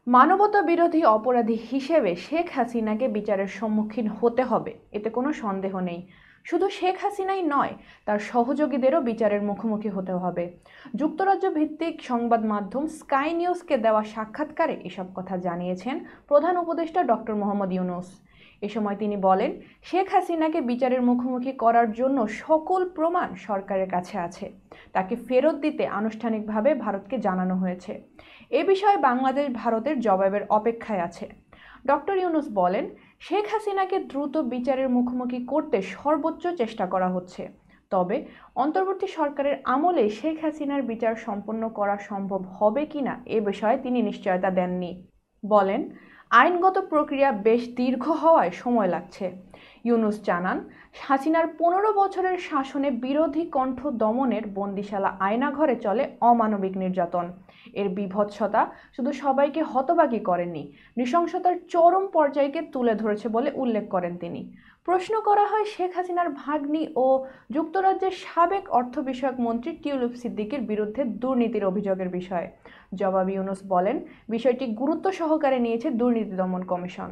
মানবতা বিরোধী অপরাধী হিসেবে শেখ হাসিনাকে বিচারের সম্মুখীন হতে হবে, এতে কোনো সন্দেহ নেই। শুধু শেখ হাসিনাই নয়, তার সহযোগীদেরও বিচারের মুখোমুখি হতে হবে। যুক্তরাজ্য ভিত্তিক সংবাদ মাধ্যম স্কাই নিউজকে দেওয়া সাক্ষাৎকারে এসব কথা জানিয়েছেন প্রধান উপদেষ্টা ডক্টর মোহাম্মদ ইউনূস। এ সময় তিনি বলেন, শেখ হাসিনাকে বিচারের মুখোমুখি করার জন্য সকল প্রমাণ সরকারের কাছে আছে। তাকে ফেরত দিতে আনুষ্ঠানিকভাবে ভারতকে জানানো হয়েছে। এ বিষয়ে বাংলাদেশ ভারতের জবাবের অপেক্ষায় আছে। ডক্টর ইউনূস বলেন, শেখ হাসিনাকে দ্রুত বিচারের মুখোমুখি করতে সর্বোচ্চ চেষ্টা করা হচ্ছে। তবে অন্তর্বর্তী সরকারের আমলে শেখ হাসিনার বিচার সম্পন্ন করা সম্ভব হবে কিনা এ বিষয়ে তিনি নিশ্চয়তা দেননি। বলেন, আইনগত প্রক্রিয়া বেশ দীর্ঘ হওয়ায় সময় লাগছে। ইউনূস জানান, হাসিনার ১৫ বছরের শাসনে বিরোধী কণ্ঠ দমনের বন্দিশালা আয়নাঘরে চলে অমানবিক নির্যাতন। এর বীভৎসতা শুধু সবাইকে হতবাকী করেননি, নৃশংসতার চরম পর্যায়কে তুলে ধরেছে বলে উল্লেখ করেন তিনি। প্রশ্ন করা হয় শেখ হাসিনার ভাগ্নি ও যুক্তরাজ্যের সাবেক অর্থ বিষয়ক মন্ত্রী টিউলিপ সিদ্দিকের বিরুদ্ধে দুর্নীতির অভিযোগের বিষয়ে। জবাবে ইউনূস বলেন, বিষয়টি গুরুত্ব সহকারে নিয়েছে দুর্নীতি দমন কমিশন।